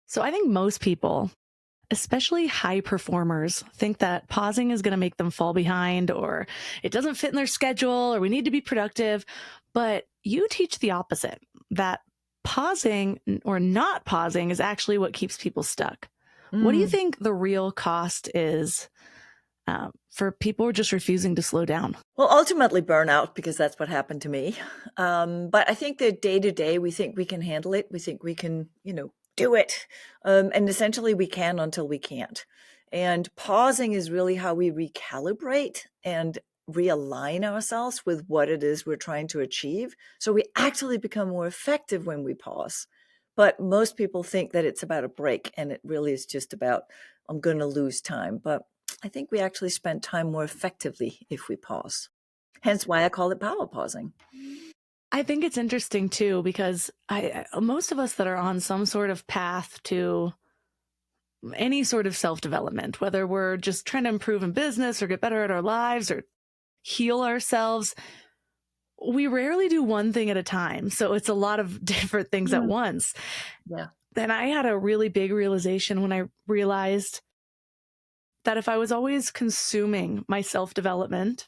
So I think most people, especially high performers, think that pausing is going to make them fall behind or it doesn't fit in their schedule or we need to be productive. But you teach the opposite, that pausing or not pausing is actually what keeps people stuck. What do you Mm. think the real cost is for people just refusing to slow down? Well, ultimately burnout, because that's what happened to me. But I think that day to day, we think we can handle it. We think we can, do it. And essentially we can until we can't. And pausing is really how we recalibrate and realign ourselves with what it is we're trying to achieve. So we actually become more effective when we pause. But most people think that it's about a break, and it really is just about, I'm going to lose time. But I think we actually spend time more effectively if we pause. Hence why I call it power pausing. I think it's interesting too, because most of us that are on some sort of path to any sort of self-development, whether we're just trying to improve in business or get better at our lives or heal ourselves, we rarely do one thing at a time. So it's a lot of different things at Mm. once. Yeah. Then I had a really big realization when I realized that if I was always consuming my self-development,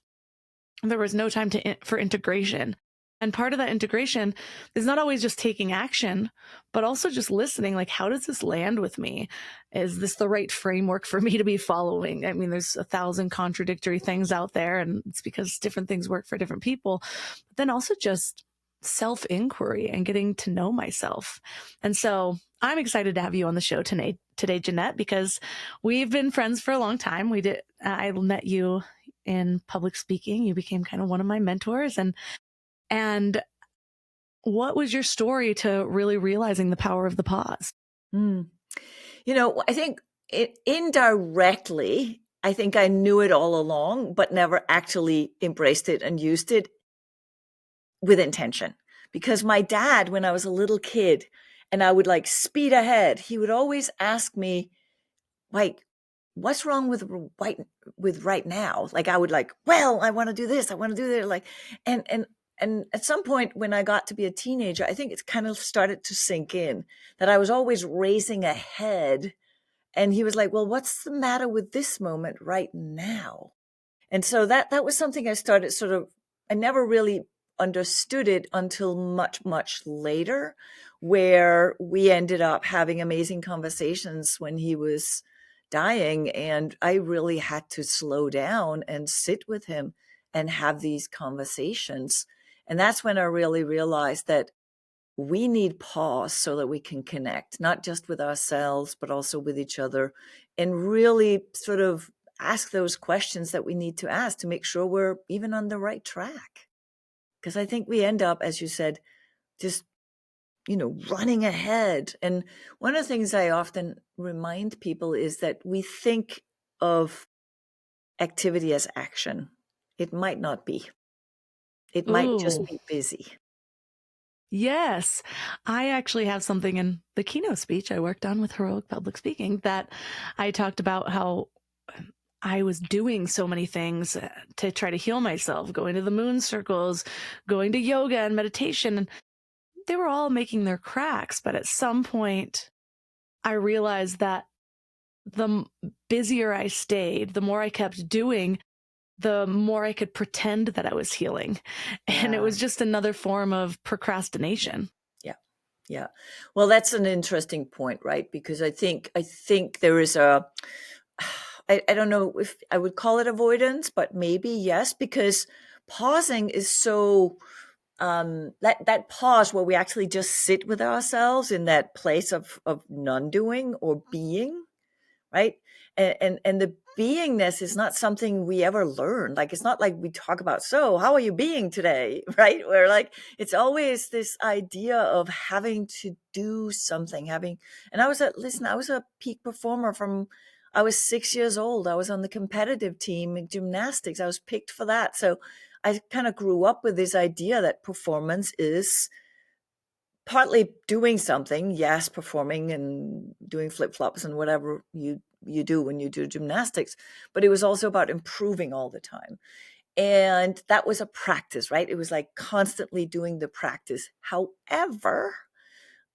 there was no time for integration. And part of that integration is not always just taking action, but also just listening. Like, how does this land with me? Is this the right framework for me to be following? I mean, there's 1,000 contradictory things out there, and it's because different things work for different people. But then also just self-inquiry and getting to know myself. And so I'm excited to have you on the show today, Jeanette, because we've been friends for a long time. I met you in public speaking. You became kind of one of my mentors. And what was your story to really realizing the power of the pause? Mm. I think indirectly, I think I knew it all along, but never actually embraced it and used it with intention. Because my dad, when I was a little kid and I would like speed ahead, he would always ask me, like, what's wrong with right now? Like I would like, well, I want to do this, I want to do that. Like, and at some point when I got to be a teenager, I think it's kind of started to sink in that I was always racing ahead. And he was like, well, what's the matter with this moment right now? And so that was something I started I never really understood it until much, much later, where we ended up having amazing conversations when he was dying. And I really had to slow down and sit with him and have these conversations. And that's when I really realized that we need pause so that we can connect, not just with ourselves, but also with each other, and really sort of ask those questions that we need to ask to make sure we're even on the right track. Because I think we end up, as you said, just, running ahead. And one of the things I often remind people is that we think of activity as action. It might not be. It might just Ooh, be busy. yes. I actually have something in the keynote speech I worked on with Heroic Public Speaking that I talked about how I was doing so many things to try to heal myself, going to the moon circles, going to yoga and meditation. And they were all making their cracks. But at some point, I realized that the busier I stayed, the more I kept doing, the more I could pretend that I was healing. And it Yeah. was just another form of procrastination. Yeah. Yeah. Well, that's an interesting point, right? Because I think there is I don't know if I would call it avoidance, but maybe yes, because pausing is so that pause where we actually just sit with ourselves in that place of non-doing or being, right? And the beingness is not something we ever learn. Like it's not like we talk about, so how are you being today? Right? Where like it's always this idea of having to do something, and I was a peak performer from I was 6 years old. I was on the competitive team in gymnastics. I was picked for that. So I kind of grew up with this idea that performance is partly doing something, yes, performing and doing flip-flops and whatever you do when you do gymnastics, but it was also about improving all the time. And that was a practice, right? It was like constantly doing the practice. However,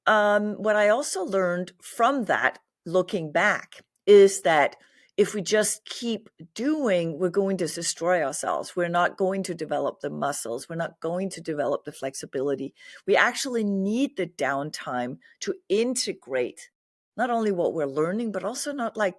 what I also learned from that, looking back, is that if we just keep doing, we're going to destroy ourselves. We're not going to develop the muscles. We're not going to develop the flexibility. We actually need the downtime to integrate not only what we're learning, but also not like,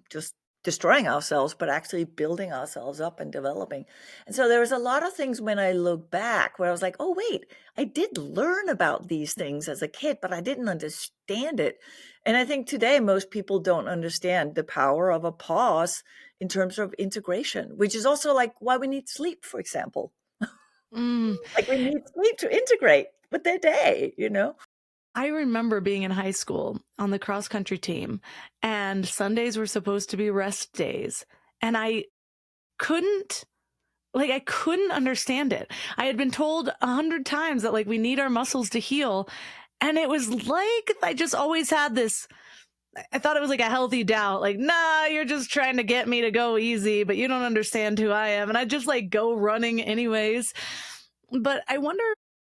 just destroying ourselves, but actually building ourselves up and developing. And so there was a lot of things when I look back where I was like, oh, wait, I did learn about these things as a kid, but I didn't understand it. And I think today most people don't understand the power of a pause in terms of integration, which is also like why we need sleep, for example. Mm. Like we need sleep to integrate with their day, I remember being in high school on the cross country team, and Sundays were supposed to be rest days. And I couldn't understand it. I had been told 100 times that we need our muscles to heal. And it was like I just always had this, I thought it was like a healthy doubt, like, nah, you're just trying to get me to go easy, but you don't understand who I am. And I just go running anyways. But I wonder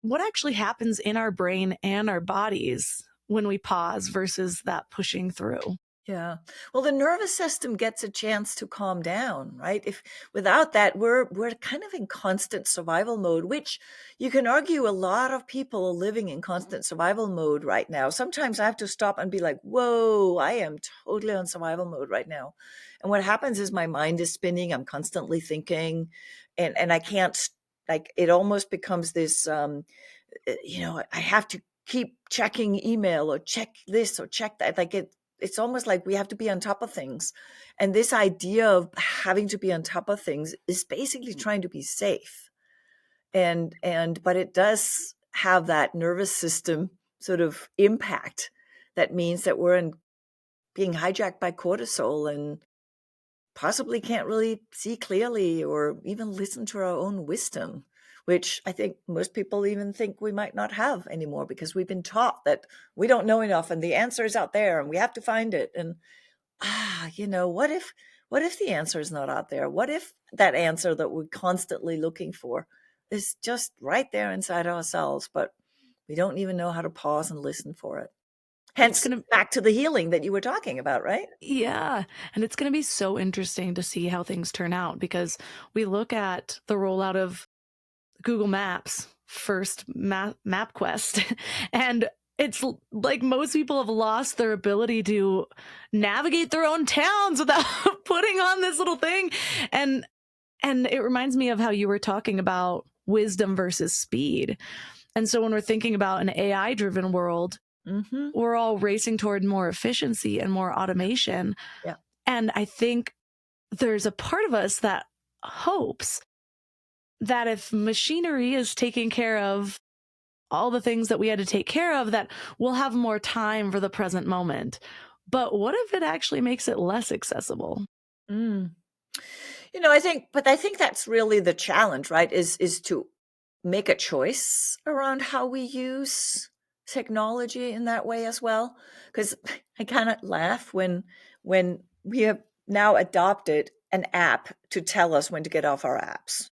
what actually happens in our brain and our bodies when we pause versus that pushing through. Yeah. Well, the nervous system gets a chance to calm down, right? If without that, we're kind of in constant survival mode, which you can argue a lot of people are living in constant survival mode right now. Sometimes I have to stop and be like, whoa, I am totally on survival mode right now. And what happens is my mind is spinning. I'm constantly thinking and I can't, it almost becomes this, I have to keep checking email or check this or check that. It's almost like we have to be on top of things. And this idea of having to be on top of things is basically trying to be safe. But it does have that nervous system sort of impact that means that we're being hijacked by cortisol and possibly can't really see clearly or even listen to our own wisdom, which I think most people even think we might not have anymore because we've been taught that we don't know enough and the answer is out there and we have to find it. And, what if the answer is not out there? What if that answer that we're constantly looking for is just right there inside ourselves, but we don't even know how to pause and listen for it? Hence, back to the healing that you were talking about, right? Yeah. And it's going to be so interesting to see how things turn out because we look at the rollout of Google Maps, first MapQuest, and it's like most people have lost their ability to navigate their own towns without putting on this little thing. And it reminds me of how you were talking about wisdom versus speed. And so when we're thinking about an AI driven world, we're all racing toward more efficiency and more automation. Yeah. And I think there's a part of us that hopes that if machinery is taking care of all the things that we had to take care of, that we'll have more time for the present moment. But what if it actually makes it less accessible? I think that's really the challenge, right? Is to make a choice around how we use technology in that way as well. Because I kind of laugh when we have now adopted an app to tell us when to get off our apps.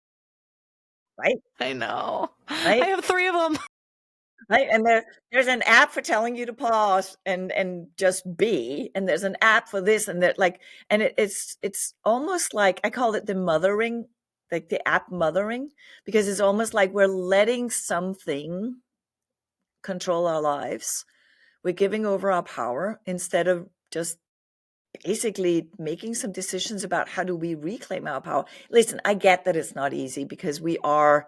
Right? I know. Right? I have 3 of them. Right. And there's an app for telling you to pause and just be, and there's an app for this and that, and it's almost like I call it the mothering, like the app mothering, because it's almost like we're letting something control our lives. We're giving over our power instead of just basically making some decisions about how do we reclaim our power. Listen, I get that it's not easy because we are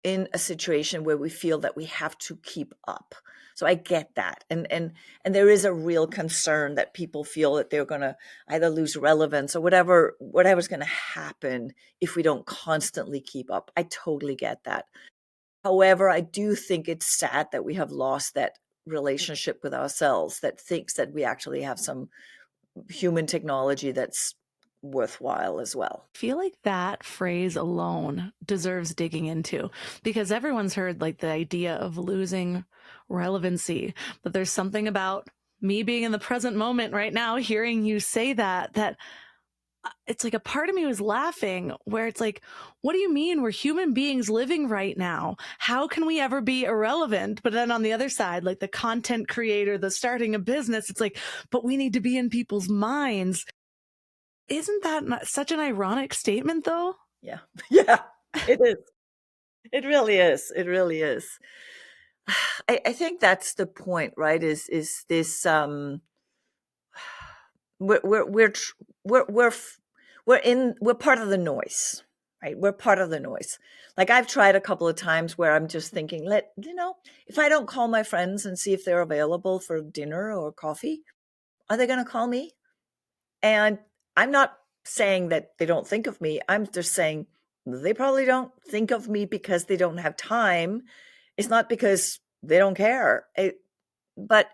in a situation where we feel that we have to keep up. So I get that. And there is a real concern that people feel that they're going to either lose relevance or whatever's going to happen if we don't constantly keep up. I totally get that. However, I do think it's sad that we have lost that relationship with ourselves that thinks that we actually have some human technology that's worthwhile as well. I feel like that phrase alone deserves digging into because everyone's heard the idea of losing relevancy, but there's something about me being in the present moment right now, hearing you say that it's like a part of me was laughing where it's like, what do you mean we're human beings living right now? How can we ever be irrelevant? But then on the other side, like the content creator, the starting a business, it's like, but we need to be in people's minds. Isn't that such an ironic statement though? Yeah. Yeah, it is. It really is. It really is. I think that's the point, right? Is this we're we're we're tr- we're part of the noise, right? We're part of the noise. Like I've tried a couple of times where I'm just thinking, if I don't call my friends and see if they're available for dinner or coffee, are they going to call me? And I'm not saying that they don't think of me. I'm just saying they probably don't think of me because they don't have time. It's not because they don't care. But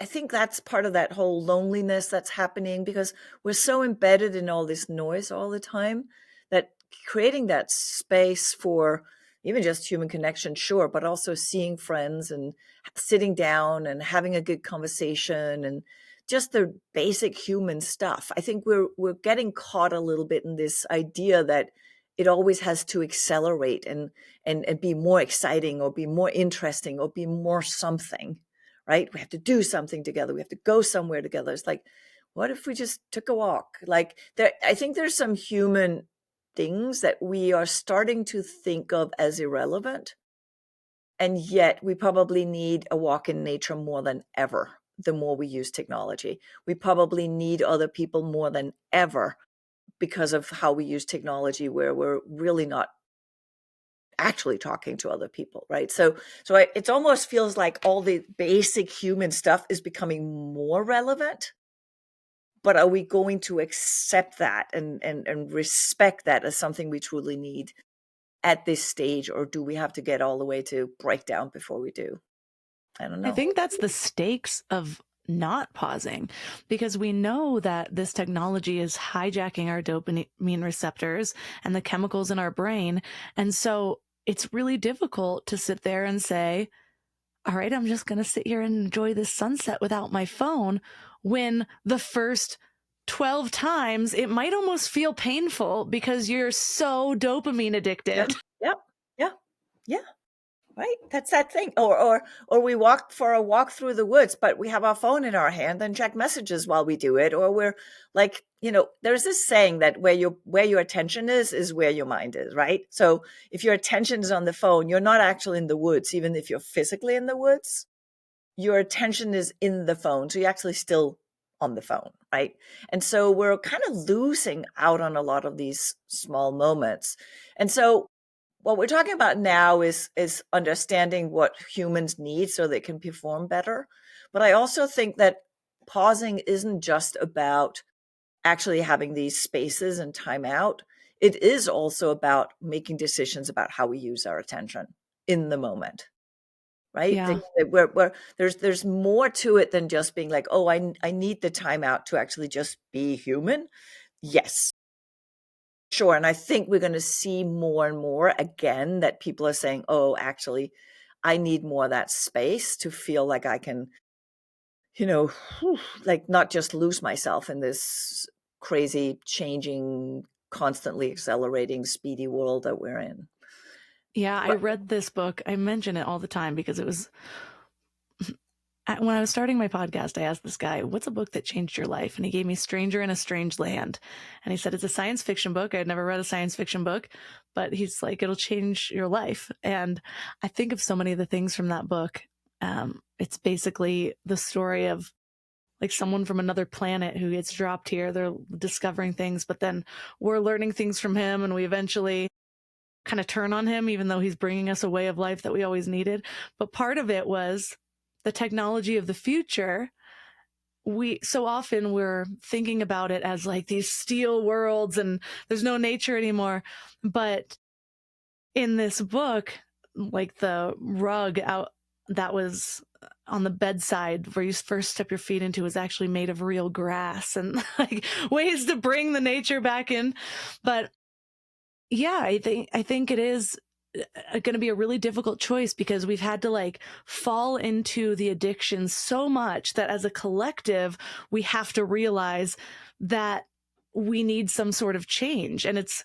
I think that's part of that whole loneliness that's happening because we're so embedded in all this noise all the time that creating that space for even just human connection, sure, but also seeing friends and sitting down and having a good conversation and just the basic human stuff. I think we're getting caught a little bit in this idea that it always has to accelerate and be more exciting or be more interesting or be more something, right? We have to do something together. We have to go somewhere together. It's like, what if we just took a walk? Like I think there's some human things that we are starting to think of as irrelevant. And yet we probably need a walk in nature more than ever, the more we use technology. We probably need other people more than ever because of how we use technology, where we're really not actually talking to other people, right? So it almost feels like all the basic human stuff is becoming more relevant. But are we going to accept that and respect that as something we truly need at this stage, or do we have to get all the way to breakdown before we do? I don't know. I think that's the stakes of not pausing, because we know that this technology is hijacking our dopamine receptors and the chemicals in our brain. And so it's really difficult to sit there and say, all right, I'm just going to sit here and enjoy this sunset without my phone, when the first 12 times it might almost feel painful because you're so dopamine addicted. Yep. Yeah. Yeah. Right. That's that thing. Or we walk for a walk through the woods, but we have our phone in our hand and check messages while we do it. Or we're like, there's this saying that where your attention is where your mind is, right? So if your attention is on the phone, you're not actually in the woods, even if you're physically in the woods. Your attention is in the phone. So you're actually still on the phone, right? And so we're kind of losing out on a lot of these small moments. And so what we're talking about now is understanding what humans need so they can perform better. But I also think that pausing isn't just about actually having these spaces and time out. It is also about making decisions about how we use our attention in the moment, right? Yeah. There's more to it than just being like, oh, I need the time out to actually just be human. Yes, sure. And I think we're going to see more and more again that people are saying, oh, actually, I need more of that space to feel like I can, like not just lose myself in this crazy, changing, constantly accelerating, speedy world that we're in. Yeah, I read this book. I mention it all the time because it was when I was starting my podcast, I asked this guy, what's a book that changed your life? And he gave me Stranger in a Strange Land. And he said, it's a science fiction book. I had never read a science fiction book, but he's like, it'll change your life. And I think of so many of the things from that book. It's basically the story of like someone from another planet who gets dropped here. They're discovering things, but then we're learning things from him. And we eventually kind of turn on him, even though he's bringing us a way of life that we always needed. But part of it was the technology of the future. So often we're thinking about it as like these steel worlds and there's no nature anymore. But in this book, like the rug out that was on the bedside where you first step your feet into was actually made of real grass, and like ways to bring the nature back in. But yeah, I think it is going to be a really difficult choice because we've had to like fall into the addiction so much that as a collective, we have to realize that we need some sort of change. And it's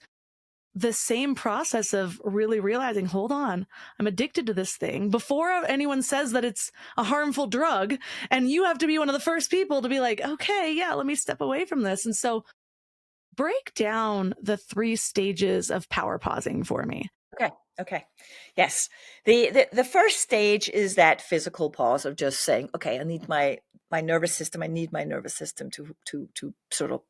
the same process of really realizing, hold on, I'm addicted to this thing before anyone says that it's a harmful drug. And you have to be one of the first people to be like, okay, yeah, let me step away from this. And so break down the 3 stages of power pausing for me. Okay. Yes. The first stage is that physical pause of just saying, okay, I need my nervous system. I need my nervous system to sort of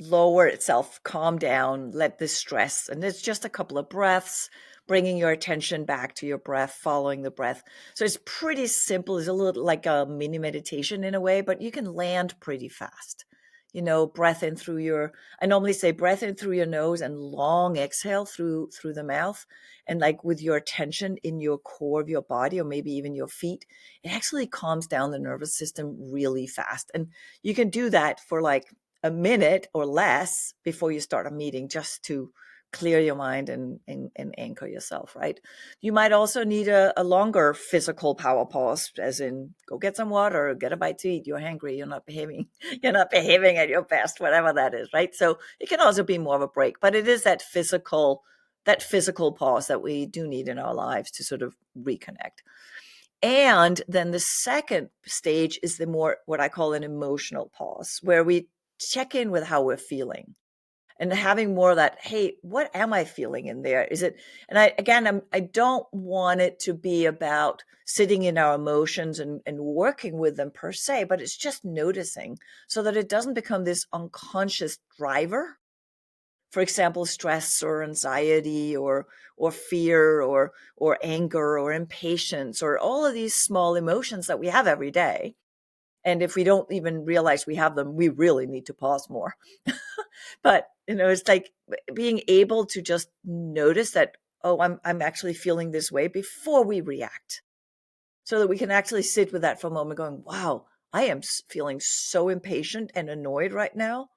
lower itself, calm down, let this stress. And it's just a couple of breaths, bringing your attention back to your breath, following the breath. So it's pretty simple. It's a little like a mini meditation in a way, but you can land pretty fast. Breath in through I normally say breath in through your nose and long exhale through the mouth. And like with your attention in your core of your body, or maybe even your feet, it actually calms down the nervous system really fast. And you can do that for like a minute or less before you start a meeting, just to clear your mind and anchor yourself, right? You might also need a longer physical power pause, as in go get some water, get a bite to eat. You're hungry. You're not behaving at your best, whatever that is, right? So it can also be more of a break, but it is that physical pause that we do need in our lives to sort of reconnect. And then the second stage is the more what I call an emotional pause, where we check in with how we're feeling. And having more of that, hey, what am I feeling in there? Is it, and I don't want it to be about sitting in our emotions and working with them per se, but it's just noticing so that it doesn't become this unconscious driver. For example, stress or anxiety or fear or anger or impatience, or all of these small emotions that we have every day. And if we don't even realize we have them, we really need to pause more. But, it's like being able to just notice that, oh, I'm actually feeling this way before we react, so that we can actually sit with that for a moment going, wow, I am feeling so impatient and annoyed right now.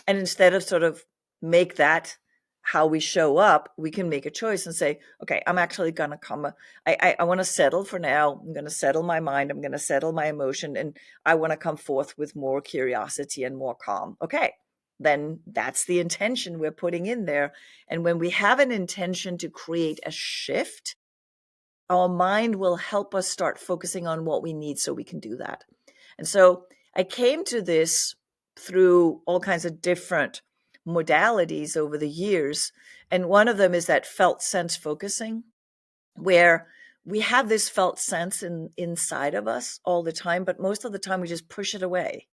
And instead of sort of make that how we show up, we can make a choice and say, okay, I'm actually going to come. I want to settle for now. I'm going to settle my mind. I'm going to settle my emotion. And I want to come forth with more curiosity and more calm. Okay, then that's the intention we're putting in there. And when we have an intention to create a shift, our mind will help us start focusing on what we need so we can do that. And so I came to this through all kinds of different modalities over the years. And one of them is that felt sense focusing, where we have this felt sense inside of us all the time, but most of the time we just push it away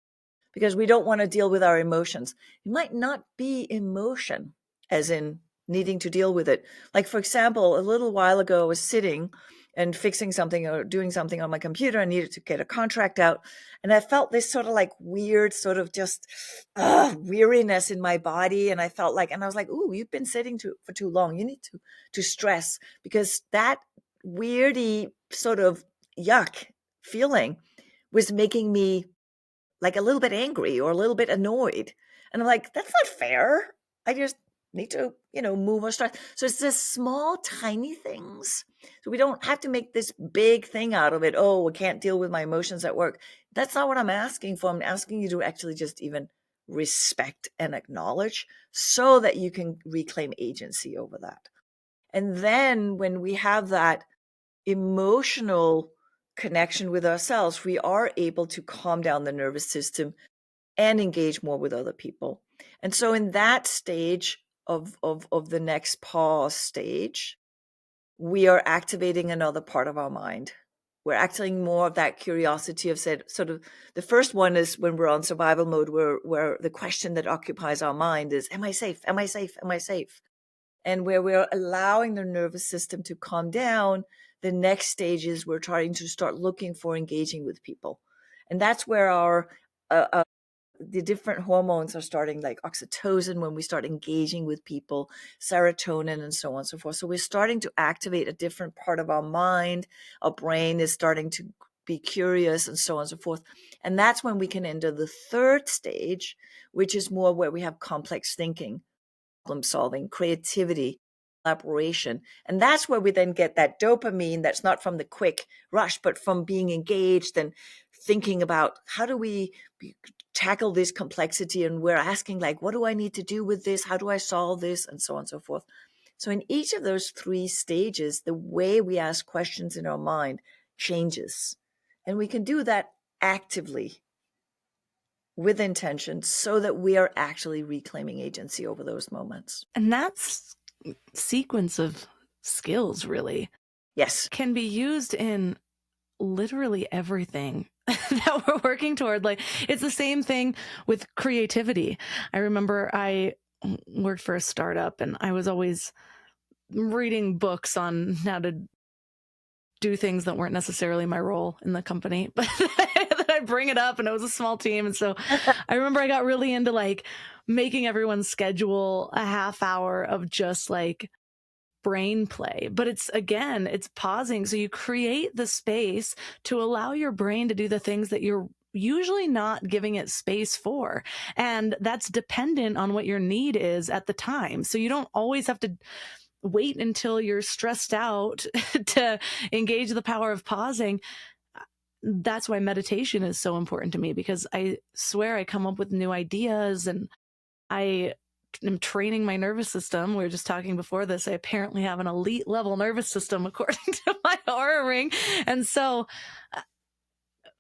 because we don't want to deal with our emotions. It might not be emotion, as in needing to deal with it. Like, for example, a little while ago, I was sitting and fixing something or doing something on my computer. I needed to get a contract out. And I felt this sort of like weird, sort of just weariness in my body. And I felt like, and I was like, ooh, you've been sitting for too long. You need to stress, because that weirdy sort of yuck feeling was making me like a little bit angry or a little bit annoyed. And I'm like, that's not fair. I just need to, move or start. So it's this small, tiny things. So we don't have to make this big thing out of it. Oh, I can't deal with my emotions at work. That's not what I'm asking for. I'm asking you to actually just even respect and acknowledge so that you can reclaim agency over that. And then when we have that emotional connection with ourselves, we are able to calm down the nervous system and engage more with other people. And so in that stage of the next pause stage, we are activating another part of our mind. We're activating more of that curiosity of sort of the first one is when we're on survival mode, where the question that occupies our mind is, am I safe? Am I safe? Am I safe? And where we're allowing the nervous system to calm down, the next stage is we're trying to start looking for engaging with people. And that's where the different hormones are starting, like oxytocin, when we start engaging with people, serotonin, and so on and so forth. So we're starting to activate a different part of our mind. Our brain is starting to be curious, and so on and so forth. And that's when we can enter the third stage, which is more where we have complex thinking, problem solving, creativity, collaboration. And that's where we then get that dopamine that's not from the quick rush, but from being engaged and thinking about how do we tackle this complexity, and we're asking like, what do I need to do with this? How do I solve this? And so on and so forth. So in each of those 3 stages, the way we ask questions in our mind changes. And we can do that actively with intention so that we are actually reclaiming agency over those moments. And that's sequence of skills really Yes. can be used in literally everything that we're working toward. Like, it's the same thing with creativity. I remember I worked for a startup and I was always reading books on how to do things that weren't necessarily my role in the company, but then I bring it up, and it was a small team. And so I remember I got really into like making everyone schedule a half hour of just like brain play. But it's, again, it's pausing. So you create the space to allow your brain to do the things that you're usually not giving it space for. And that's dependent on what your need is at the time. So you don't always have to wait until you're stressed out to engage the power of pausing. That's why meditation is so important to me, because I swear I come up with new ideas, and I am training my nervous system. We were just talking before this. I apparently have an elite level nervous system according to my Aura ring. And so,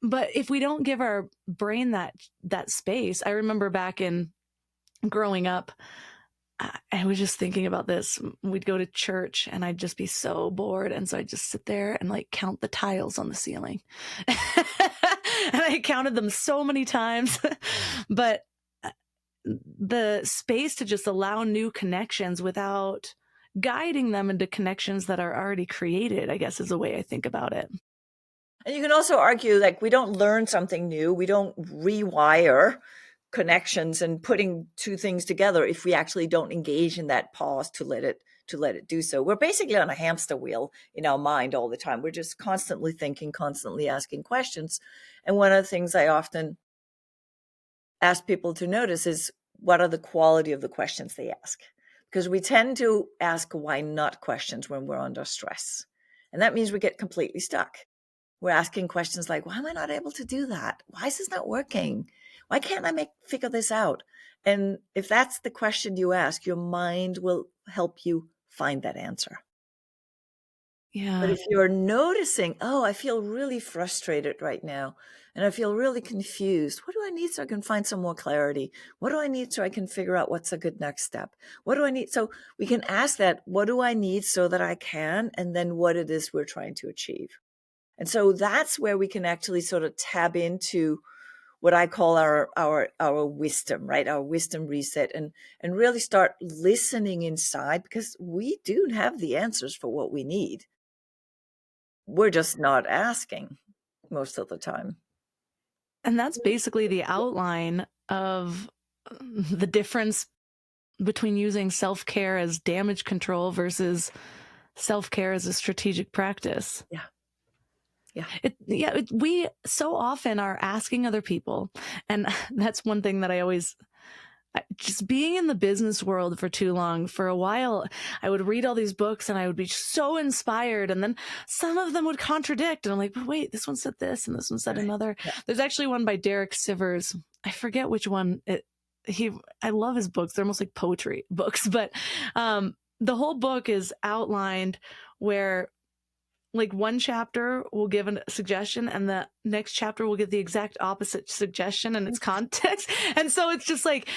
but if we don't give our brain that space, I remember back in growing up, I was just thinking about this. We'd go to church and I'd just be so bored. And so I'd just sit there and like count the tiles on the ceiling. And I counted them so many times. But the space to just allow new connections without guiding them into connections that are already created, I guess, is the way I think about it. And you can also argue like we don't learn something new. We don't rewire connections and putting 2 things together if we actually don't engage in that pause to let it do so. We're basically on a hamster wheel in our mind all the time. We're just constantly thinking, constantly asking questions. And one of the things I often ask people to notice is, what are the quality of the questions they ask? Because we tend to ask why not questions when we're under stress. And that means we get completely stuck. We're asking questions like, why am I not able to do that? Why is this not working? Why can't I figure this out? And if that's the question you ask, your mind will help you find that answer. Yeah. But if you're noticing, oh, I feel really frustrated right now, and I feel really confused. What do I need so I can find some more clarity? What do I need so I can figure out what's a good next step? What do I need? So we can ask that, what do I need so that I can, and then what it is we're trying to achieve. And so that's where we can actually sort of tap into what I call our wisdom, right? Our wisdom reset, and really start listening inside, because we do have the answers for what we need. We're just not asking most of the time. And that's basically the outline of the difference between using self-care as damage control versus self-care as a strategic practice. Yeah. We so often are asking other people, and that's one thing that just being in the business world for too long. For a while, I would read all these books and I would be so inspired, and then some of them would contradict, and I'm like, but wait, this one said this and this one said another. Yeah. There's actually one by Derek Sivers. I forget which one. I love his books. They're almost like poetry books, but the whole book is outlined where like one chapter will give a suggestion and the next chapter will give the exact opposite suggestion in its context. And so it's just like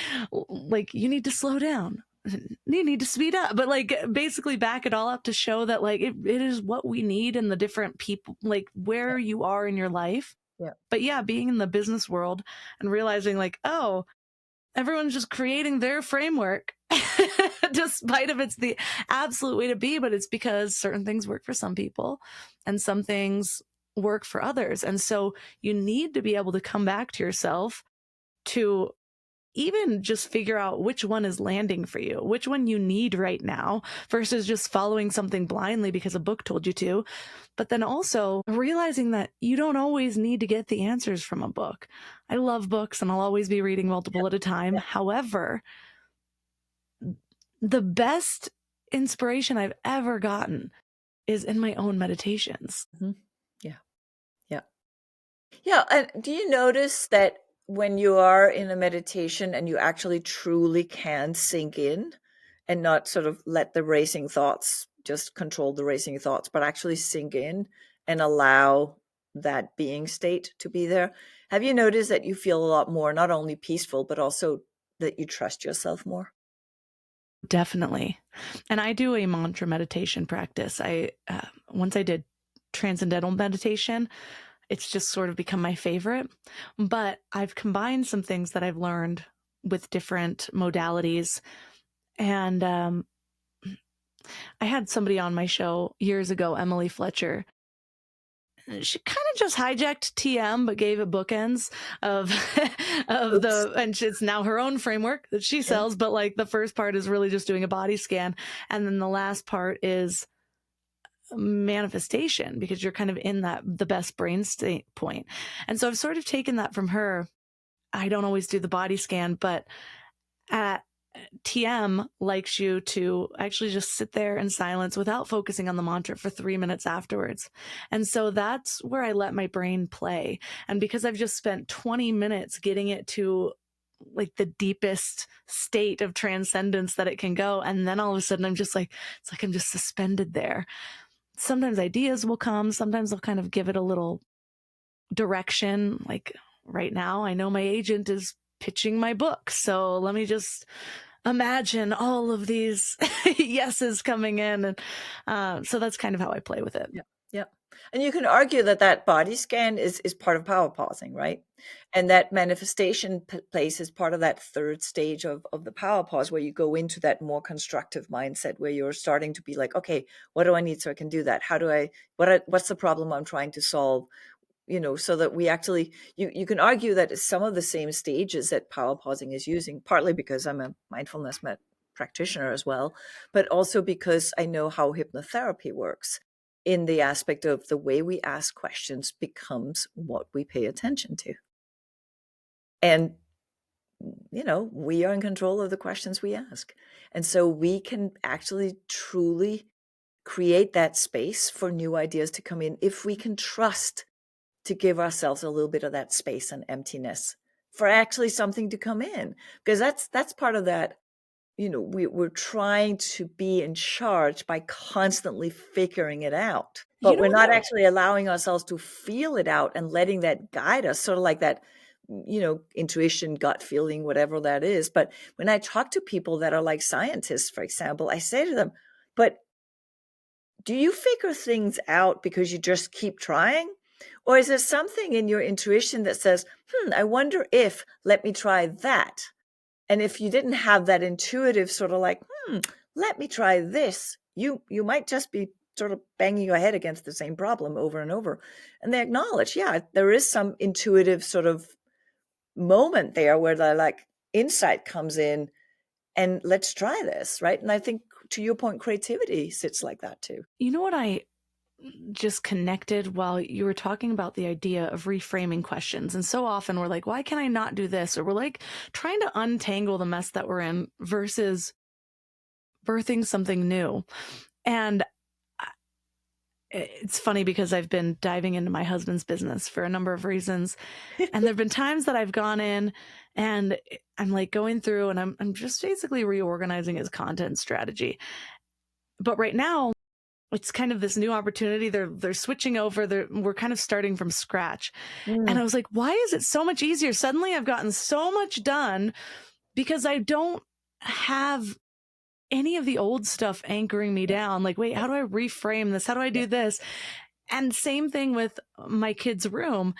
you need to slow down, you need to speed up, but like basically back it all up to show that like it is what we need in the different people, like where you are in your life. Yeah. But yeah, being in the business world and realizing like, oh, everyone's just creating their framework despite if it's the absolute way to be, but it's because certain things work for some people and some things work for others. And so you need to be able to come back to yourself to even just figure out which one is landing for you, which one you need right now, versus just following something blindly because a book told you to. But then also realizing that you don't always need to get the answers from a book. I love books and I'll always be reading multiple at a time. Yeah. However, the best inspiration I've ever gotten is in my own meditations. Mm-hmm. Yeah. Yeah, and do you notice that when you are in a meditation and you actually truly can sink in and not sort of let the racing thoughts just control the racing thoughts, but actually sink in and allow that being state to be there? Have you noticed that you feel a lot more, not only peaceful, but also that you trust yourself more? Definitely. And I do a mantra meditation practice. Once I did transcendental meditation, it's just sort of become my favorite. But I've combined some things that I've learned with different modalities. And I had somebody on my show years ago, Emily Fletcher. She kind of just hijacked TM, but gave it bookends of Oops. and it's now her own framework that she Yeah. sells. But like the first part is really just doing a body scan, and then the last part is manifestation, because you're kind of in that the best brain state point. And so I've sort of taken that from her. I don't always do the body scan, but at TM likes you to actually just sit there in silence without focusing on the mantra for 3 minutes afterwards. And so that's where I let my brain play. And because I've just spent 20 minutes getting it to like the deepest state of transcendence that it can go. And then all of a sudden I'm just like, it's like I'm just suspended there. Sometimes ideas will come. Sometimes I'll kind of give it a little direction. Like right now, I know my agent is pitching my book. So let me just imagine all of these yeses coming in. And so that's kind of how I play with it. Yeah, yeah. And you can argue that that body scan is part of power pausing, right? And that manifestation place is part of that third stage of the power pause, where you go into that more constructive mindset, where you're starting to be like, okay, what do I need so I can do that? How do I, what's the problem I'm trying to solve? You know, so that we actually, you can argue that it's some of the same stages that power pausing is using, partly because I'm a mindfulness practitioner as well, but also because I know how hypnotherapy works, in the aspect of the way we ask questions becomes what we pay attention to. And, you know, we are in control of the questions we ask. And so we can actually truly create that space for new ideas to come in if we can trust to give ourselves a little bit of that space and emptiness for actually something to come in. Because that's part of that, you know, we're trying to be in charge by constantly figuring it out, You but know we're what not though? actually allowing ourselves to feel it out and letting that guide us, sort of like that, you know, intuition, gut feeling, whatever that is. But when I talk to people that are like scientists, for example, I say to them, but do you figure things out because you just keep trying? Or is there something in your intuition that says, I wonder if, let me try that? And if you didn't have that intuitive sort of like, let me try this, you might just be sort of banging your head against the same problem over and over. And they acknowledge, yeah, there is some intuitive sort of moment there where the like insight comes in, and let's try this, right? And I think, to your point, creativity sits like that too. You know what I just connected while you were talking about the idea of reframing questions. And so often we're like, why can I not do this? Or we're like trying to untangle the mess that we're in versus birthing something new. And it's funny because I've been diving into my husband's business for a number of reasons. And there've been times that I've gone in and I'm like going through and I'm just basically reorganizing his content strategy. But right now, it's kind of this new opportunity. They're switching over. We're kind of starting from scratch. And I Mm. was like, why is it so much easier? Suddenly I've gotten so much done because I don't have any of the old stuff anchoring me Yeah, down. Like, wait, how do I reframe this? How do I yeah. do this? And same thing with my kid's room.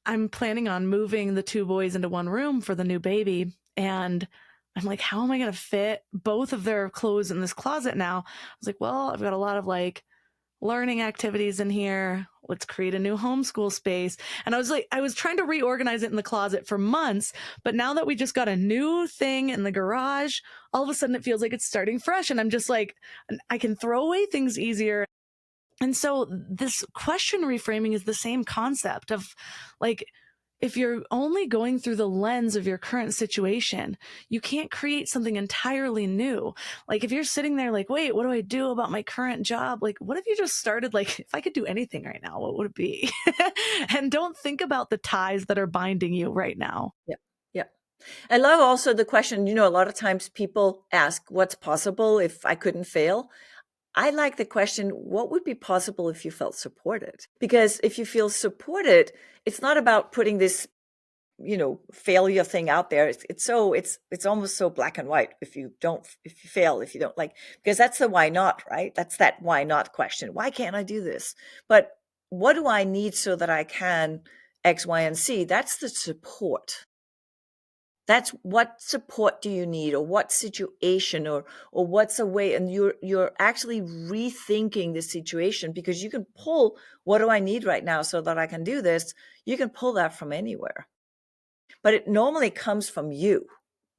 I'm planning on moving the two boys into one room for the new baby. And I'm like, how am I going to fit both of their clothes in this closet now? I was like, well, I've got a lot of like learning activities in here. Let's create a new homeschool space. And I was like, I was trying to reorganize it in the closet for months. But now that we just got a new thing in the garage, all of a sudden it feels like it's starting fresh. And I'm just like, I can throw away things easier. And so this question reframing is the same concept of like, if you're only going through the lens of your current situation, you can't create something entirely new. Like if you're sitting there like, wait, what do I do about my current job? Like, what if you just started like, if I could do anything right now, what would it be? And don't think about the ties that are binding you right now. Yeah. Yeah. I love also the question, a lot of times people ask, what's possible if I couldn't fail? I like the question, what would be possible if you felt supported? Because if you feel supported, it's not about putting this, failure thing out there. It's almost so black and white. If you fail, if you don't like, because that's the why not, right? That's that why not question. Why can't I do this? But what do I need so that I can X, Y, and Z? That's the support. That's what support do you need, or what situation, or what's a way, and you're actually rethinking the situation, because you can pull, what do I need right now so that I can do this? You can pull that from anywhere. But it normally comes from you,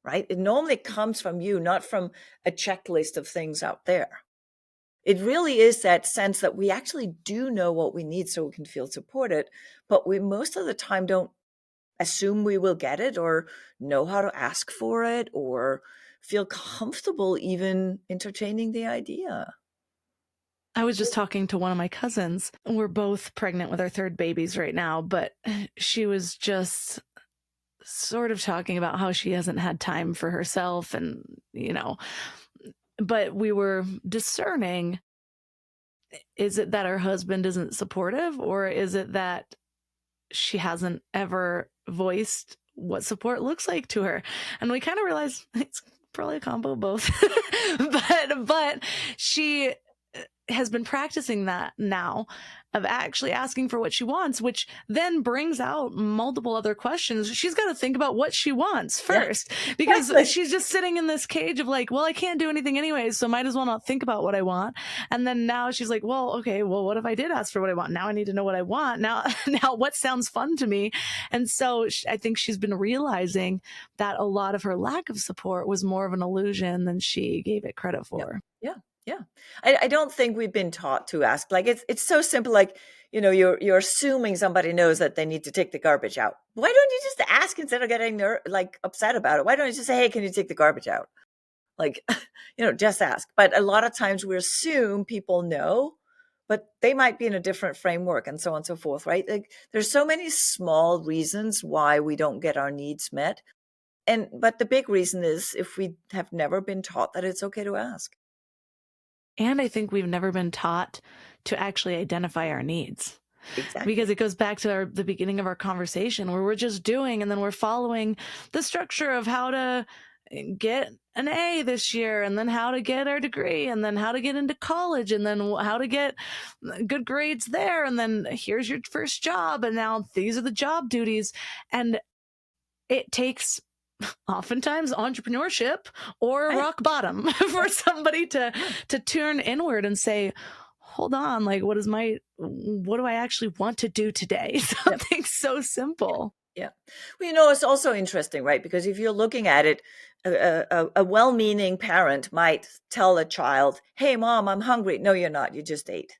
right? It normally comes from you, not from a checklist of things out there. It really is that sense that we actually do know what we need so we can feel supported, but we most of the time don't assume we will get it, or know how to ask for it, or feel comfortable even entertaining the idea. I was just talking to one of my cousins. We're both pregnant with our third babies right now, but she was just sort of talking about how she hasn't had time for herself, and, but we were discerning, is it that her husband isn't supportive, or is it that she hasn't ever voiced what support looks like to her? And we kind of realized it's probably a combo of both. but she has been practicing that now, of actually asking for what she wants, which then brings out multiple other questions. She's got to think about what she wants first, because she's just sitting in this cage of like, well, I can't do anything anyways, so might as well not think about what I want. And then now she's like, well, okay, well, what if I did ask for what I want? Now I need to know what I want. Now what sounds fun to me? And so I think she's been realizing that a lot of her lack of support was more of an illusion than she gave it credit for. Yeah. Yeah. I don't think we've been taught to ask. Like it's so simple. Like, you're assuming somebody knows that they need to take the garbage out. Why don't you just ask instead of getting upset about it? Why don't you just say, hey, can you take the garbage out? Like, just ask. But a lot of times we assume people know, but they might be in a different framework, and so on and so forth, right? Like there's so many small reasons why we don't get our needs met. But the big reason is if we have never been taught that it's okay to ask. And I think we've never been taught to actually identify our needs. Exactly. Because it goes back to the beginning of our conversation, where we're just doing, and then we're following the structure of how to get an A this year, and then how to get our degree, and then how to get into college, and then how to get good grades there, and then here's your first job, and now these are the job duties. And it takes oftentimes entrepreneurship or rock bottom for somebody to turn inward and say, hold on, like what do I actually want to do today? Something so simple. Yeah. Well, it's also interesting, right? Because if you're looking at it, a well-meaning parent might tell a child, hey, mom, I'm hungry. No, you're not. You just ate.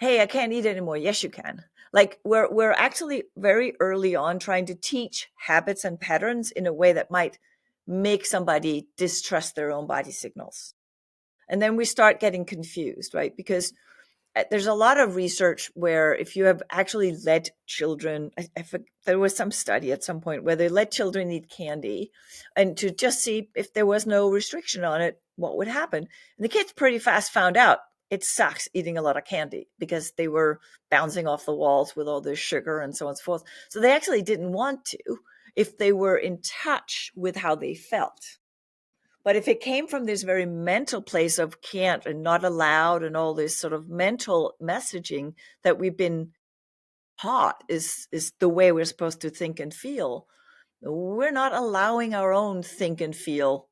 Hey, I can't eat anymore. Yes, you can. Like we're actually very early on trying to teach habits and patterns in a way that might make somebody distrust their own body signals. And then we start getting confused, right? Because there's a lot of research where if you have actually let children, there was some study at some point where they let children eat candy, and to just see if there was no restriction on it, what would happen. And the kids pretty fast found out it sucks eating a lot of candy, because they were bouncing off the walls with all this sugar and so on and so forth. So they actually didn't want to, if they were in touch with how they felt. But if it came from this very mental place of can't and not allowed and all this sort of mental messaging that we've been taught is the way we're supposed to think and feel, we're not allowing our own think and feel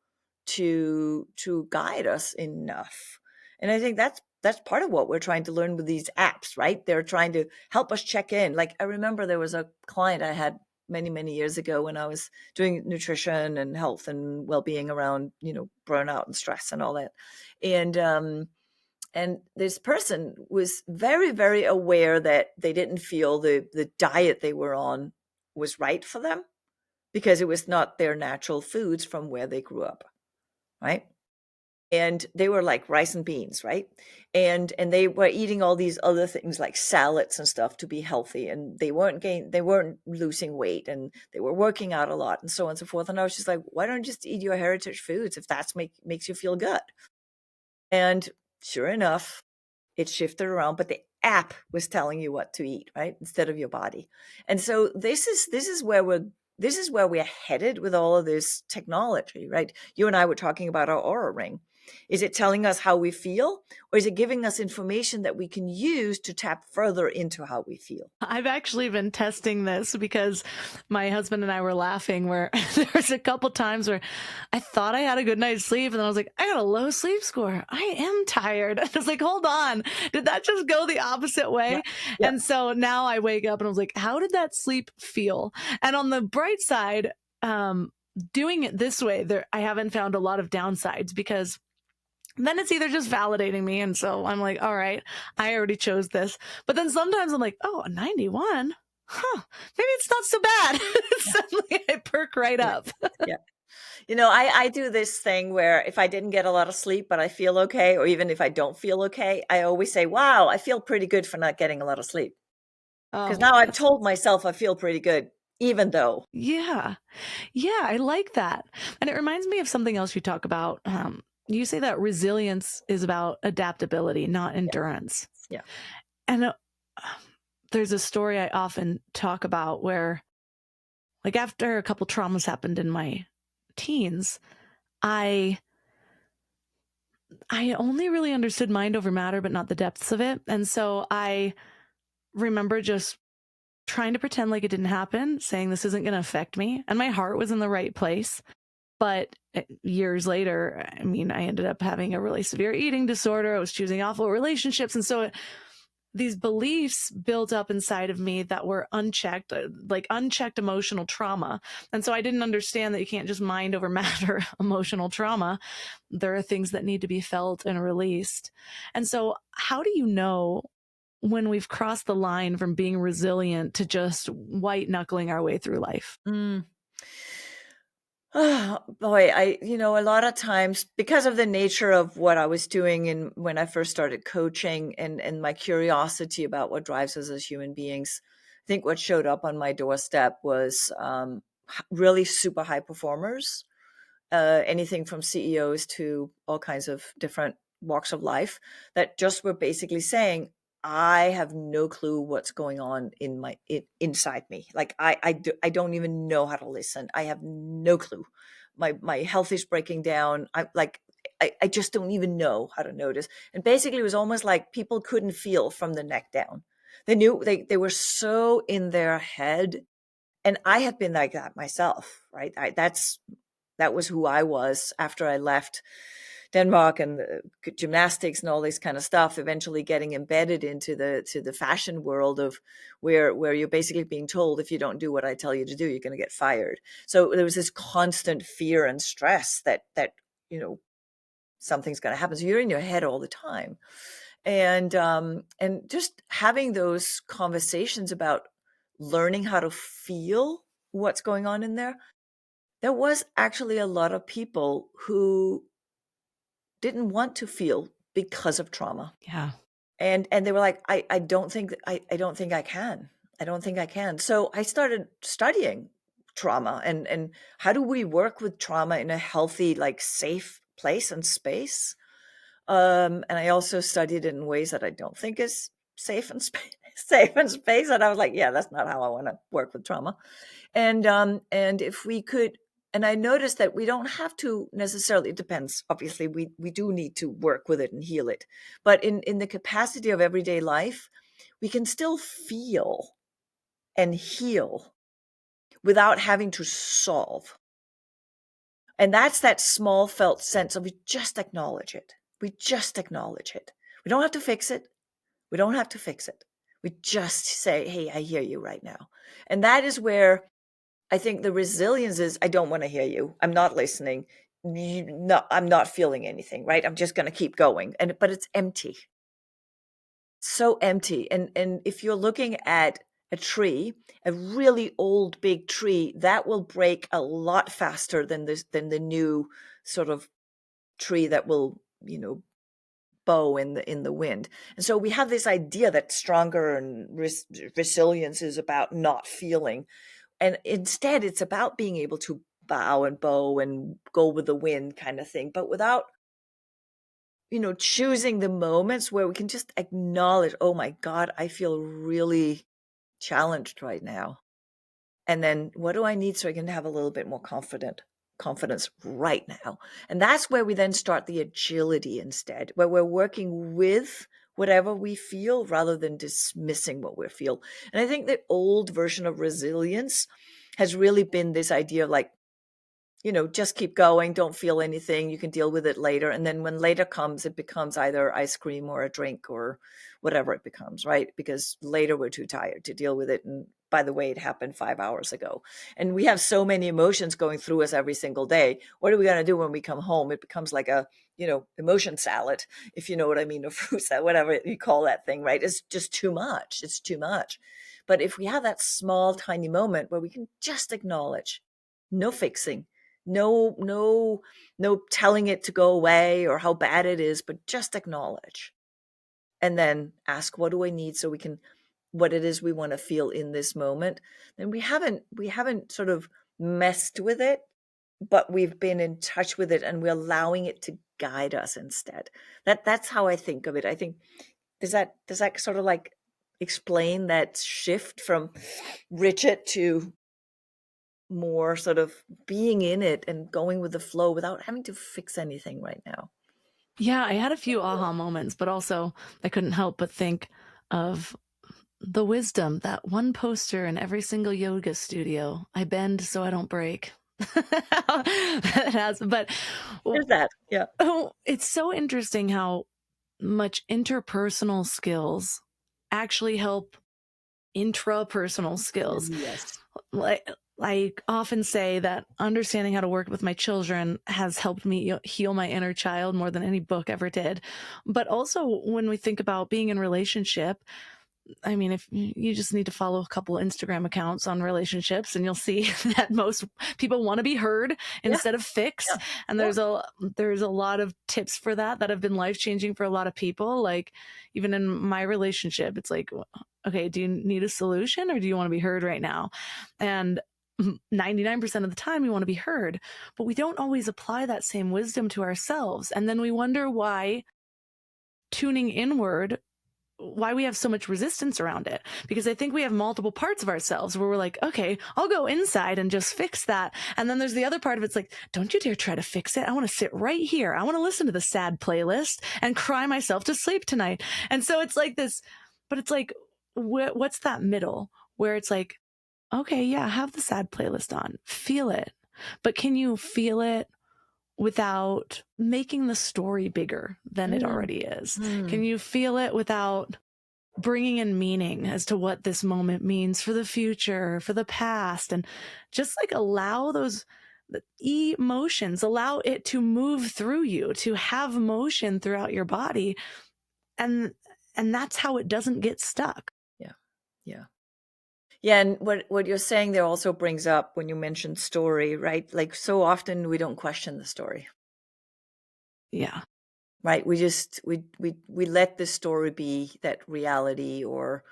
to guide us enough. And I think that's part of what we're trying to learn with these apps, right? They're trying to help us check in. Like I remember there was a client I had many, many years ago when I was doing nutrition and health and well-being around, burnout and stress and all that. And this person was very, very aware that they didn't feel the diet they were on was right for them because it was not their natural foods from where they grew up, right? And they were like rice and beans, right? And they were eating all these other things like salads and stuff to be healthy, and they weren't losing weight, and they were working out a lot and so on and so forth. And I was just like, why don't you just eat your heritage foods if that's makes you feel good? And sure enough, it shifted around, but the app was telling you what to eat, right? Instead of your body. And so this is where we're headed with all of this technology, right? You and I were talking about our Aura Ring. Is it telling us how we feel, or is it giving us information that we can use to tap further into how we feel? I've actually been testing this because my husband and I were laughing where there was a couple times where I thought I had a good night's sleep, and then I was like, I got a low sleep score. I am tired. I was like, hold on. Did that just go the opposite way? Yeah. Yeah. And so now I wake up and I was like, how did that sleep feel? And on the bright side, doing it this way, I haven't found a lot of downsides, because then it's either just validating me, and so I'm like, all right, I already chose this. But then sometimes I'm like, oh, a 91? Huh, maybe it's not so bad. Suddenly I perk right up. Yeah. I do this thing where if I didn't get a lot of sleep, but I feel okay, or even if I don't feel okay, I always say, wow, I feel pretty good for not getting a lot of sleep. Because now I've told myself I feel pretty good, even though. Yeah. Yeah, I like that. And it reminds me of something else you talk about. You say that resilience is about adaptability, not endurance. Yeah. And there's a story I often talk about where, like, after a couple traumas happened in my teens, I only really understood mind over matter, but not the depths of it. And so I remember just trying to pretend like it didn't happen, saying this isn't going to affect me. And my heart was in the right place. But years later, I mean, I ended up having a really severe eating disorder. I was choosing awful relationships. And so these beliefs built up inside of me that were unchecked, like unchecked emotional trauma. And so I didn't understand that you can't just mind over matter emotional trauma. There are things that need to be felt and released. And so how do you know when we've crossed the line from being resilient to just white knuckling our way through life? Oh boy, a lot of times, because of the nature of what I was doing and when I first started coaching, and my curiosity about what drives us as human beings, I think what showed up on my doorstep was really super high performers, anything from CEOs to all kinds of different walks of life, that just were basically saying, I have no clue what's going on inside me. Like I don't even know how to listen. I have no clue. My health is breaking down. I just don't even know how to notice. And basically, it was almost like people couldn't feel from the neck down. They knew they were so in their head, and I have been like that myself. Right? That was who I was after I left Denmark and the gymnastics and all this kind of stuff, eventually getting embedded into the fashion world of where you're basically being told, if you don't do what I tell you to do, you're going to get fired. So there was this constant fear and stress that something's going to happen. So you're in your head all the time. And just having those conversations about learning how to feel what's going on in there. There was actually a lot of people who didn't want to feel because of trauma. Yeah. And they were like, I don't think I don't think I can. I don't think I can. So I started studying trauma and how do we work with trauma in a healthy, like safe place and space. And I also studied it in ways that I don't think is safe and safe and space. And I was like, yeah, that's not how I want to work with trauma. And if we could, and I noticed that we don't have to necessarily, it depends. Obviously, we do need to work with it and heal it. But in the capacity of everyday life, we can still feel and heal without having to solve. And that's that small felt sense of we just acknowledge it. We just acknowledge it. We don't have to fix it. We don't have to fix it. We just say, hey, I hear you right now. And that is where I think the resilience is, I don't want to hear you. I'm not listening. No, I'm not feeling anything, right? I'm just going to keep going. But it's empty. So empty. And if you're looking at a tree, a really old big tree, that will break a lot faster than the new sort of tree that will, bow in the wind. And so we have this idea that stronger and resilience is about not feeling. And instead it's about being able to bow and bow and go with the wind kind of thing, but without, choosing the moments where we can just acknowledge, oh my God, I feel really challenged right now. And then what do I need so I can have a little bit more confidence right now? And that's where we then start the agility instead, where we're working with whatever we feel rather than dismissing what we feel. And I think the old version of resilience has really been this idea of like, just keep going, don't feel anything, you can deal with it later. And then when later comes, it becomes either ice cream or a drink or whatever it becomes, right? Because later we're too tired to deal with it. And by the way, it happened 5 hours ago. And we have so many emotions going through us every single day. What are we going to do when we come home? It becomes like a, emotion salad, if you know what I mean, or fruit salad, whatever you call that thing, right? It's just too much. It's too much. But if we have that small, tiny moment where we can just acknowledge, no fixing, no telling it to go away or how bad it is, but just acknowledge. And then ask, what do I need so we can, what it is we want to feel in this moment. Then we haven't sort of messed with it, but we've been in touch with it and we're allowing it to guide us instead. That's how I think of it. I think, does that sort of like explain that shift from rigid to more sort of being in it and going with the flow without having to fix anything right now? Yeah, I had a few aha moments, but also I couldn't help but think of the wisdom, that one poster in every single yoga studio. I bend so I don't break. That has, but There's that. Yeah. oh, it's so interesting how much interpersonal skills actually help intrapersonal skills. Yes. Like I often say that understanding how to work with my children has helped me heal my inner child more than any book ever did. But also when we think about being in relationship, I mean, if you just need to follow a couple Instagram accounts on relationships and you'll see that most people want to be heard Yeah. instead of fixed. Yeah. And there's a lot of tips for that have been life-changing for a lot of people. Like even in my relationship, it's like, okay, do you need a solution or do you want to be heard right now? And 99% of the time we want to be heard, but we don't always apply that same wisdom to ourselves. And then we wonder why tuning inward, why we have so much resistance around it. Because I think we have multiple parts of ourselves where we're like, okay, I'll go inside and just fix that. And then there's the other part of it's like, don't you dare try to fix it. I want to sit right here. I want to listen to the sad playlist and cry myself to sleep tonight. And so it's like this, but it's like, what's that middle where it's like, okay, yeah, have the sad playlist on, feel it. But can you feel it without making the story bigger than it already is? Can you feel it without bringing in meaning as to what this moment means for the future, for the past, and just like allow those emotions, allow it to move through you, to have motion throughout your body. And that's how it doesn't get stuck. Yeah. Yeah. Yeah, and what you're saying there also brings up when you mentioned story, right? Like so often we don't question the story. Yeah. Right? We just we let the story be that reality or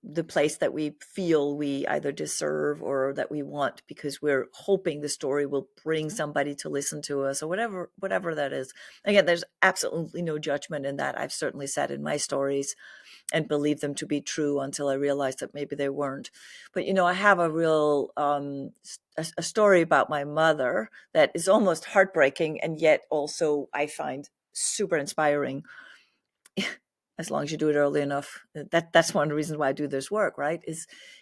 the place that we feel we either deserve or that we want because we're hoping the story will bring somebody to listen to us or whatever that is. Again, there's absolutely no judgment in that. I've certainly said in my stories and believed them to be true until I realized that maybe they weren't. But I have a real a story about my mother that is almost heartbreaking and yet also I find super inspiring. As long as you do it early enough. That's one of the reasons why I do this work, right?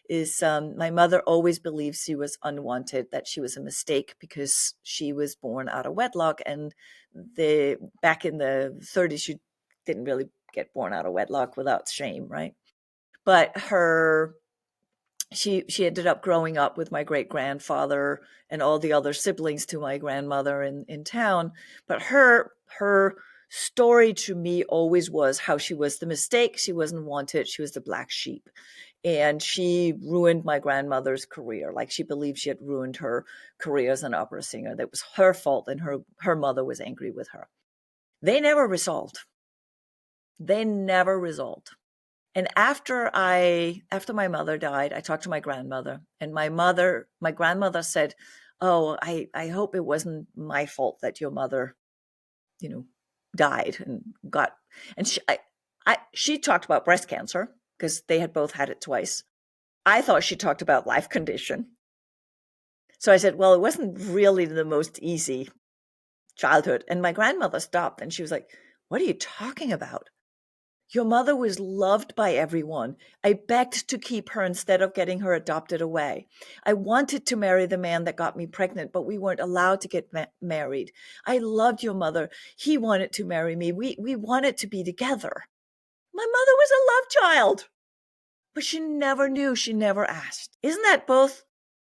Is my mother always believed she was unwanted, that she was a mistake because she was born out of wedlock, and back in the 30s, you didn't really get born out of wedlock without shame, right? But she ended up growing up with my great grandfather and all the other siblings to my grandmother in town. But her story to me always was how she was the mistake. She wasn't wanted. She was the black sheep. And she ruined my grandmother's career. Like, she believed she had ruined her career as an opera singer. That was her fault, and her mother was angry with her. They never resolved. They never resolved. And after my mother died, I talked to my grandmother, and my grandmother said, "Oh, I hope it wasn't my fault that your mother, died and got." And she talked about breast cancer because they had both had it twice. I thought she talked about life condition. So I said, "Well, it wasn't really the most easy childhood." And my grandmother stopped, and she was like, "What are you talking about? Your mother was loved by everyone. I begged to keep her instead of getting her adopted away. I wanted to marry the man that got me pregnant, but we weren't allowed to get married. I loved your mother. He wanted to marry me. We wanted to be together. My mother was a love child, but she never knew. She never asked." Isn't that both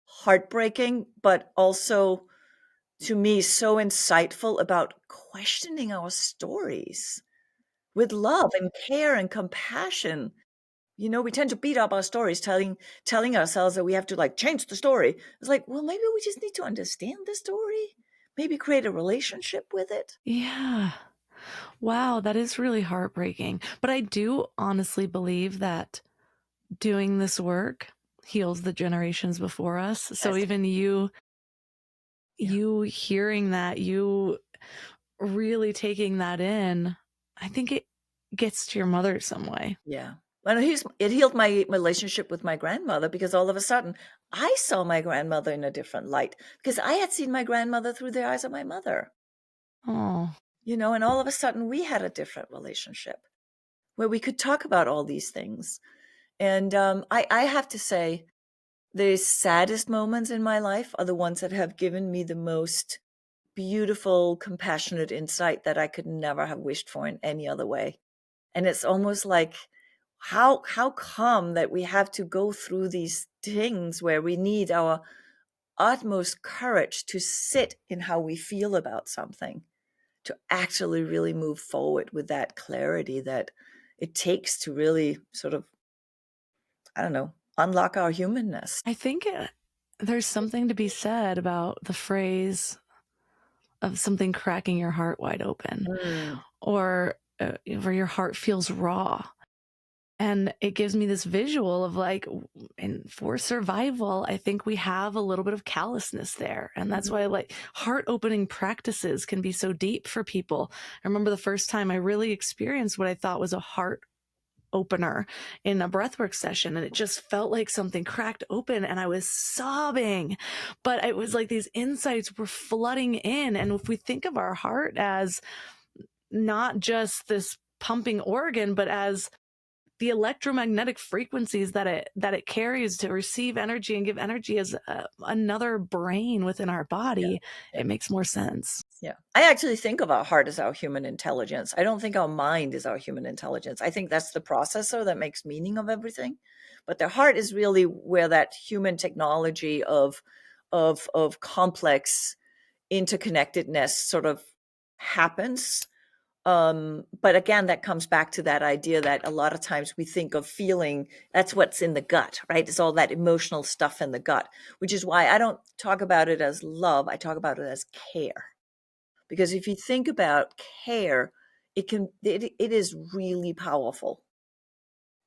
heartbreaking, but also, to me, so insightful about questioning our stories with love and care and compassion? We tend to beat up our stories, telling ourselves that we have to change the story. It's like, well, maybe we just need to understand the story, maybe create a relationship with it. Yeah. Wow, that is really heartbreaking. But I do honestly believe that doing this work heals the generations before us. So Yes. even you Yeah. hearing that, you really taking that in, I think it gets to your mother some way. Yeah. Well, it healed my relationship with my grandmother, because all of a sudden I saw my grandmother in a different light, because I had seen my grandmother through the eyes of my mother, Oh, and all of a sudden we had a different relationship where we could talk about all these things. And I have to say, the saddest moments in my life are the ones that have given me the most beautiful, compassionate insight that I could never have wished for in any other way. And it's almost like, how come that we have to go through these things where we need our utmost courage to sit in how we feel about something, to actually really move forward with that clarity that it takes to really sort of, I don't know, unlock our humanness. I think there's something to be said about the phrase of something cracking your heart wide open, Mm, or where your heart feels raw. And it gives me this visual of and for survival, I think we have a little bit of callousness there. And that's why heart opening practices can be so deep for people. I remember the first time I really experienced what I thought was a heart opener in a breathwork session, and it just felt like something cracked open and I was sobbing, but it was like these insights were flooding in. And if we think of our heart as not just this pumping organ, but as the electromagnetic frequencies that it carries to receive energy and give energy as another brain within our body, yeah. it makes more sense. Yeah. I actually think of our heart as our human intelligence. I don't think our mind is our human intelligence. I think that's the processor that makes meaning of everything. But the heart is really where that human technology of complex interconnectedness sort of happens. But again, that comes back to that idea that a lot of times we think of feeling, that's what's in the gut, right? It's all that emotional stuff in the gut, which is why I don't talk about it as love. I talk about it as care. Because if you think about care, it is really powerful.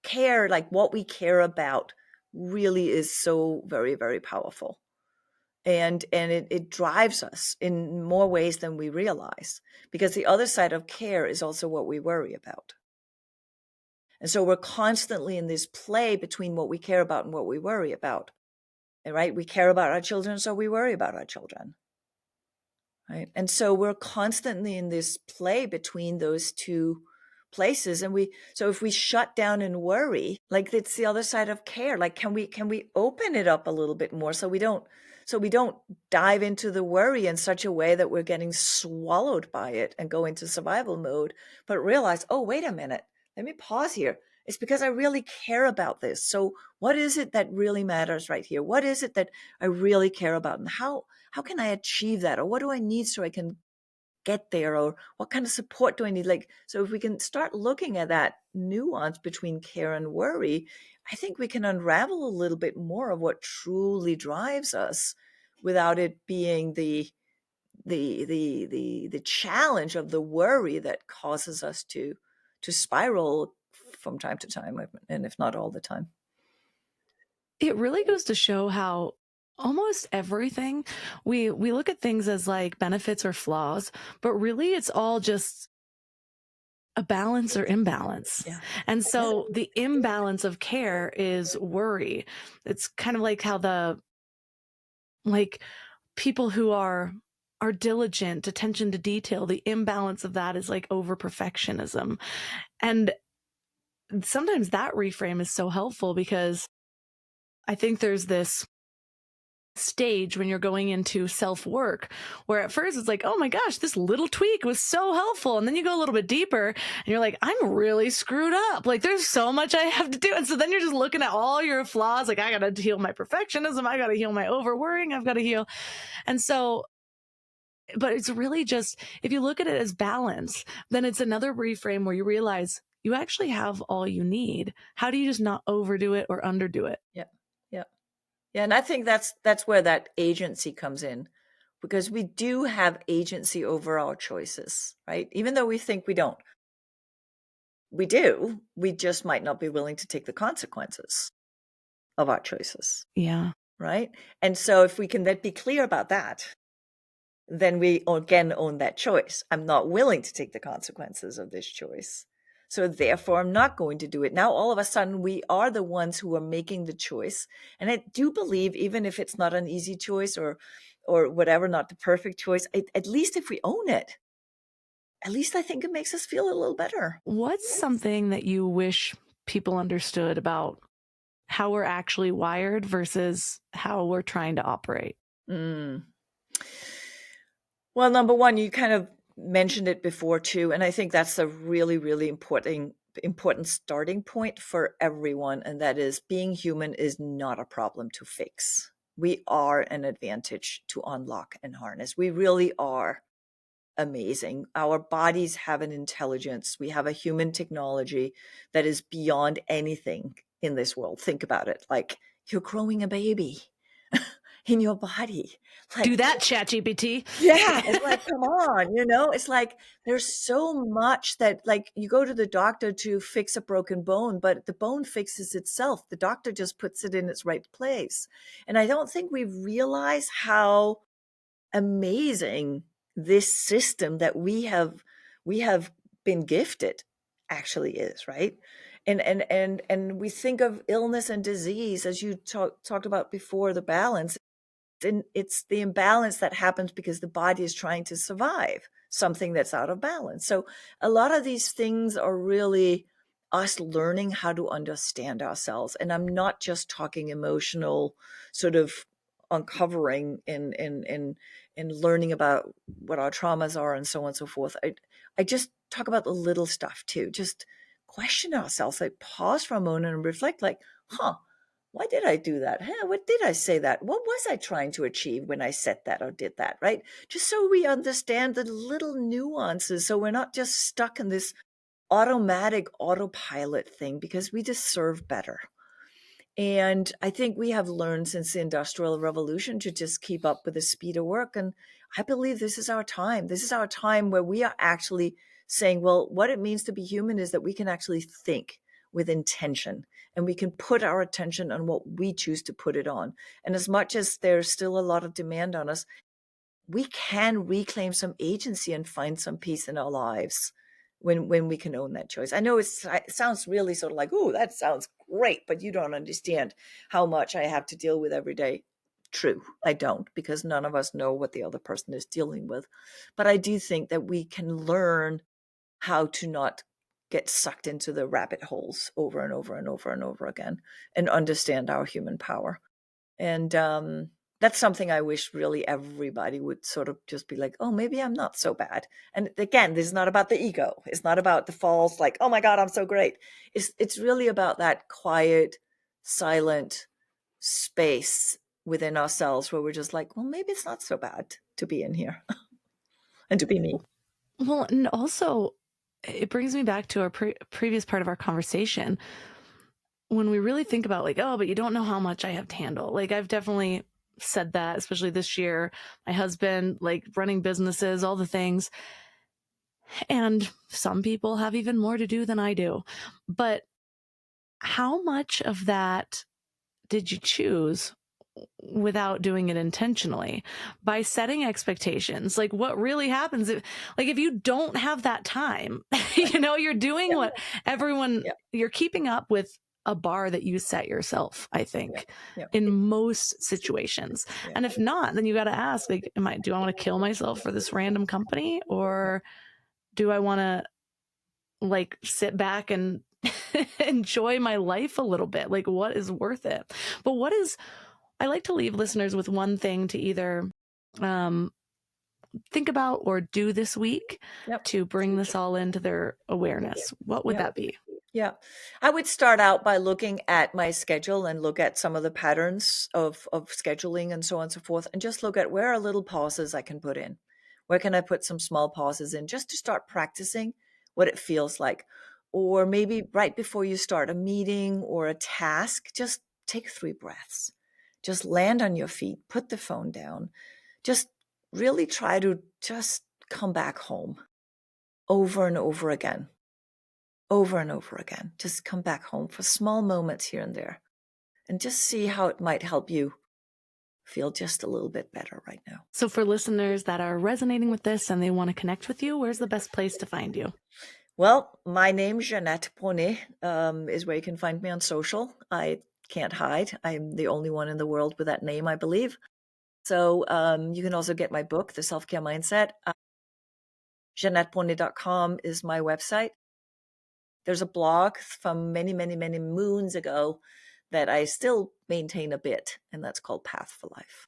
Care, like what we care about, really is so very, very powerful. And it drives us in more ways than we realize, because the other side of care is also what we worry about. And so we're constantly in this play between what we care about and what we worry about. Right? We care about our children, so we worry about our children. Right? And so we're constantly in this play between those two places. And so if we shut down and worry, it's the other side of care. Can we open it up a little bit more so we don't dive into the worry in such a way that we're getting swallowed by it and go into survival mode, but realize, oh, wait a minute, let me pause here. It's because I really care about this. So what is it that really matters right here? What is it that I really care about? And how can I achieve that? Or what do I need so I can get there? Or what kind of support do I need? Like, so if we can start looking at that nuance between care and worry, I think we can unravel a little bit more of what truly drives us without it being the challenge of the worry that causes us to spiral from time to time, and if not all the time. It really goes to show how almost everything we look at things as like benefits or flaws, but really it's all just a balance or imbalance. Yeah. And so the imbalance of care is worry. It's kind of like how like people who are diligent, attention to detail, the imbalance of that is like over perfectionism. And sometimes that reframe is so helpful because I think there's this stage when you're going into self-work where at first it's like, oh my gosh, this little tweak was so helpful. And then you go a little bit deeper and you're like, I'm really screwed up. Like there's so much I have to do. And so then you're just looking at all your flaws. Like I got to heal my perfectionism. I got to heal my overworrying. I've got to heal. And so, but it's really just, if you look at it as balance, then it's another reframe where you realize you actually have all you need. How do you just not overdo it or underdo it? Yeah. Yeah. Yeah. And I think that's where that agency comes in, because we do have agency over our choices, right? Even though we think we don't. We do. We just might not be willing to take the consequences of our choices. Yeah. Right. And so if we can then be clear about that, then we again own that choice. I'm not willing to take the consequences of this choice. So therefore, I'm not going to do it. Now, all of a sudden, we are the ones who are making the choice. And I do believe, even if it's not an easy choice or whatever, not the perfect choice, at least if we own it, at least I think it makes us feel a little better. What's something that you wish people understood about how we're actually wired versus how we're trying to operate? Well, number one, you kind of mentioned it before too, and I think that's a really, really important starting point for everyone, and that is being human is not a problem to fix. We are an advantage to unlock and harness. We really are amazing. Our bodies have an intelligence. We have a human technology that is beyond anything in this world. Think about it. Like you're growing a baby in your body. Like, do that, ChatGPT. Yeah, it's like, come on, it's like there's so much that, like, you go to the doctor to fix a broken bone, but the bone fixes itself. The doctor just puts it in its right place. And I don't think we realize how amazing this system that we have been gifted actually is, right? And we think of illness and disease, as you talked about before, the balance. And it's the imbalance that happens because the body is trying to survive something that's out of balance. So a lot of these things are really us learning how to understand ourselves. And I'm not just talking emotional sort of uncovering and learning about what our traumas are and so on and so forth. I just talk about the little stuff too. Just question ourselves, like pause for a moment and reflect, like, why did I do that? What did I say that? What was I trying to achieve when I said that or did that, right? Just so we understand the little nuances, so we're not just stuck in this automatic autopilot thing, because we deserve better. And I think we have learned since the Industrial Revolution to just keep up with the speed of work. And I believe this is our time. This is our time where we are actually saying, well, what it means to be human is that we can actually think with intention, and we can put our attention on what we choose to put it on. And as much as there's still a lot of demand on us, we can reclaim some agency and find some peace in our lives when we can own that choice. I know it sounds really sort of like, oh, that sounds great, but you don't understand how much I have to deal with every day. True, I don't, because none of us know what the other person is dealing with. But I do think that we can learn how to not get sucked into the rabbit holes over and over and over and over again, and understand our human power. And that's something I wish really everybody would sort of just be like, oh, maybe I'm not so bad. And again, this is not about the ego. It's not about the false, like, oh my God, I'm so great. It's really about that quiet, silent space within ourselves where we're just like, well, maybe it's not so bad to be in here and to be me. Well, and also it brings me back to our previous part of our conversation. When we really think about like, oh, but you don't know how much I have to handle. Like I've definitely said that, especially this year, my husband, like running businesses, all the things. And some people have even more to do than I do. But how much of that did you choose without doing it intentionally by setting expectations? Like what really happens if you don't have that time, you're doing Yeah. what everyone, Yeah. you're keeping up with a bar that you set yourself, I think, Yeah. in most situations. Yeah. And if not, then you got to ask, like, do I want to kill myself for this random company, or do I want to like sit back and enjoy my life a little bit? Like what is worth it? But I like to leave listeners with one thing to either think about or do this week Yep. to bring this all into their awareness. What would that be? Yeah. I would start out by looking at my schedule and look at some of the patterns of scheduling and so on and so forth, and just look at where are little pauses I can put in. Where can I put some small pauses in just to start practicing what it feels like? Or maybe right before you start a meeting or a task, just take 3 breaths. Just land on your feet, put the phone down. Just really try to just come back home over and over again. Over and over again. Just come back home for small moments here and there and just see how it might help you feel just a little bit better right now. So for listeners that are resonating with this and they want to connect with you, where's the best place to find you? Well, my name, Jeanette Bronée, is where you can find me on social. I can't hide. I'm the only one in the world with that name, I believe. So you can also get my book, The Self-Care Mindset. JeanetteBronée.com is my website. There's a blog from many, many, many moons ago that I still maintain a bit, and that's called Path for Life.